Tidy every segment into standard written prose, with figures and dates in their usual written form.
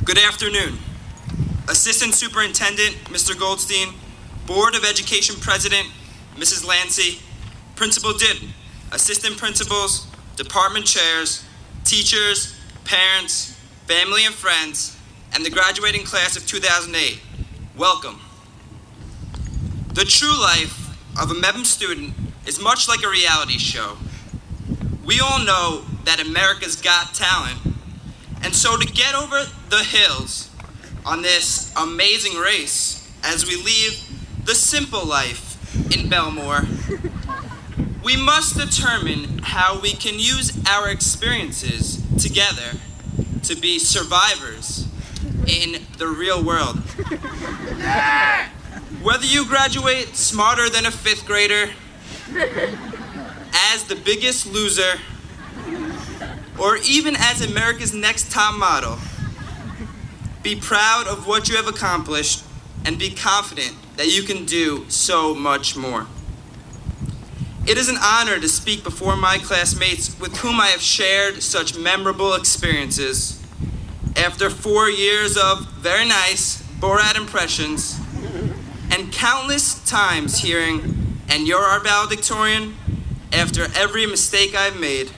Good afternoon. Assistant Superintendent, Mr. Goldstein, Board of Education President, Mrs. Lancy, Principal Ditton, Assistant Principals, Department Chairs, teachers, parents, family and friends, and the graduating class of 2008. Welcome. The true life of a Mepham student is much like a reality show. We all know that America's Got Talent, and so to get over the hills on this amazing race as we leave the simple life in Belmore, we must determine how we can use our experiences together to be survivors in the real world. Whether you graduate smarter than a 5th grader, as the biggest loser, or even as America's Next Top Model, be proud of what you have accomplished and be confident that you can do so much more. It is an honor to speak before my classmates with whom I have shared such memorable experiences. After 4 years of very nice Borat impressions and countless times hearing, "And you're our valedictorian," after every mistake I've made,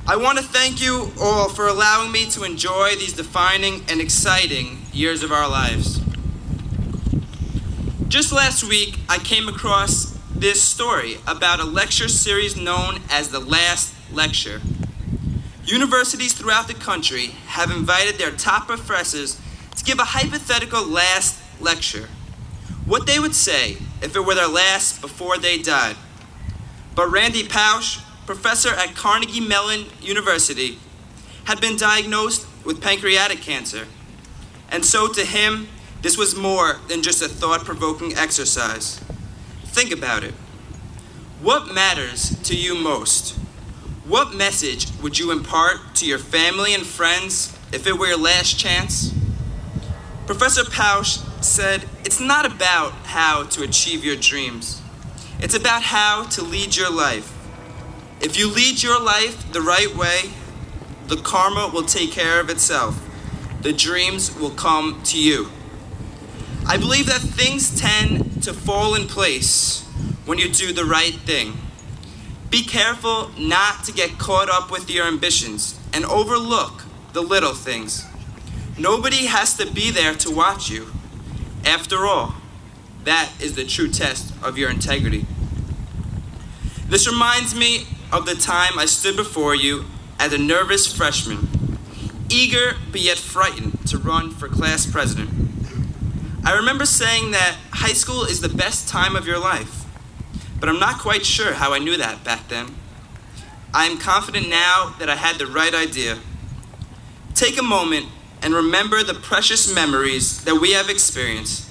I want to thank you all for allowing me to enjoy these defining and exciting years of our lives. Just last week, I came across this story about a lecture series known as The Last Lecture. Universities throughout the country have invited their top professors to give a hypothetical last lecture, what they would say if it were their last before they died. But Randy Pausch, professor at Carnegie Mellon University, had been diagnosed with pancreatic cancer, and so to him, this was more than just a thought-provoking exercise. Think about it. What matters to you most? What message would you impart to your family and friends if it were your last chance? Professor Pausch said, "It's not about how to achieve your dreams. It's about how to lead your life. If you lead your life the right way, the karma will take care of itself. The dreams will come to you." I believe that things tend to fall in place when you do the right thing. Be careful not to get caught up with your ambitions and overlook the little things. Nobody has to be there to watch you. After all, that is the true test of your integrity. This reminds me of the time I stood before you as a nervous freshman, eager but yet frightened to run for class president. I remember saying that high school is the best time of your life, but I'm not quite sure how I knew that back then. I am confident now that I had the right idea. Take a moment and remember the precious memories that we have experienced,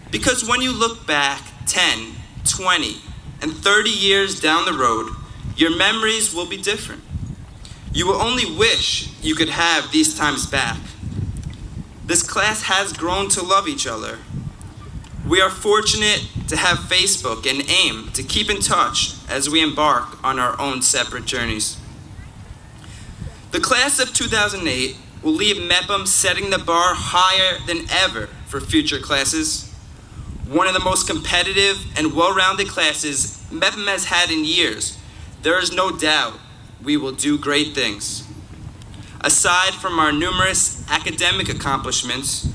because when you look back 10, 20, and 30 years down the road, your memories will be different. You will only wish you could have these times back. This class has grown to love each other. We are fortunate to have Facebook and AIM to keep in touch as we embark on our own separate journeys. The class of 2008 will leave Mepham setting the bar higher than ever for future classes. One of the most competitive and well-rounded classes Mepham has had in years. There is no doubt we will do great things. Aside from our numerous academic accomplishments,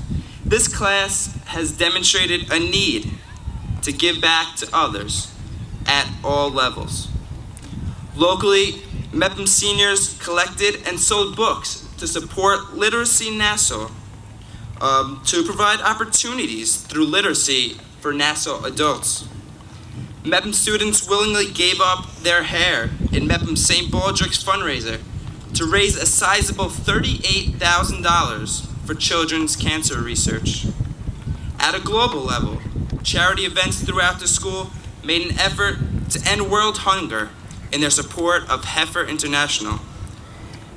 this class has demonstrated a need to give back to others at all levels. Locally, Mepham seniors collected and sold books to support Literacy Nassau, to provide opportunities through literacy for Nassau adults. Mepham students willingly gave up their hair in Mepham St. Baldrick's fundraiser to raise a sizable $38,000 for children's cancer research. At a global level, charity events throughout the school made an effort to end world hunger in their support of Heifer International.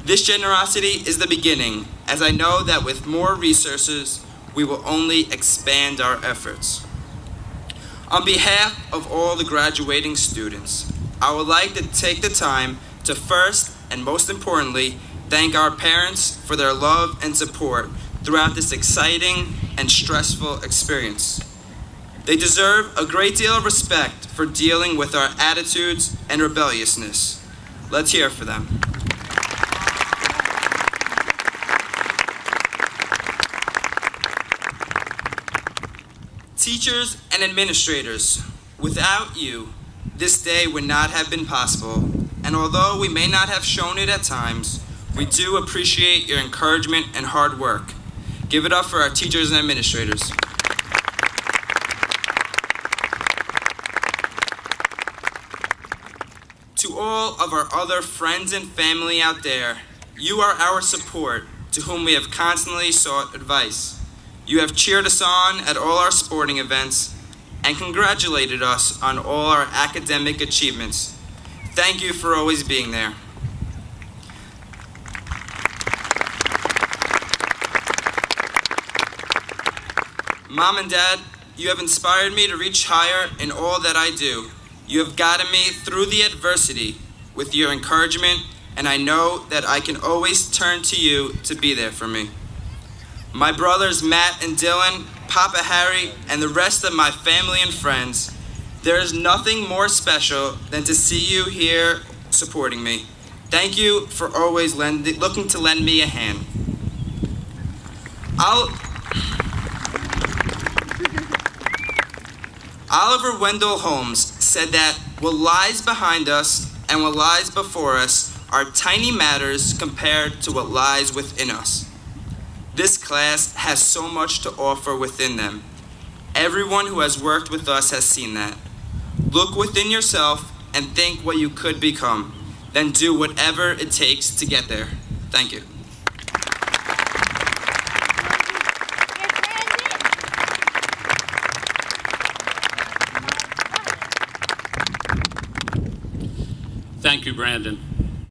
This generosity is the beginning, as I know that with more resources, we will only expand our efforts. On behalf of all the graduating students, I would like to take the time to first and most importantly, thank our parents for their love and support throughout this exciting and stressful experience. They deserve a great deal of respect for dealing with our attitudes and rebelliousness. Let's hear for them. Teachers and administrators, without you, this day would not have been possible, and although we may not have shown it at times, we do appreciate your encouragement and hard work. Give it up for our teachers and administrators. To all of our other friends and family out there, you are our support, to whom we have constantly sought advice. You have cheered us on at all our sporting events and congratulated us on all our academic achievements. Thank you for always being there. Mom and Dad, you have inspired me to reach higher in all that I do. You have guided me through the adversity with your encouragement, and I know that I can always turn to you to be there for me. My brothers Matt and Dylan, Papa Harry, and the rest of my family and friends, there is nothing more special than to see you here supporting me. Thank you for always looking to lend me a hand. Oliver Wendell Holmes said that what lies behind us and what lies before us are tiny matters compared to what lies within us. This class has so much to offer within them. Everyone who has worked with us has seen that. Look within yourself and think what you could become. Then do whatever it takes to get there. Thank you. Thank you, Brandon.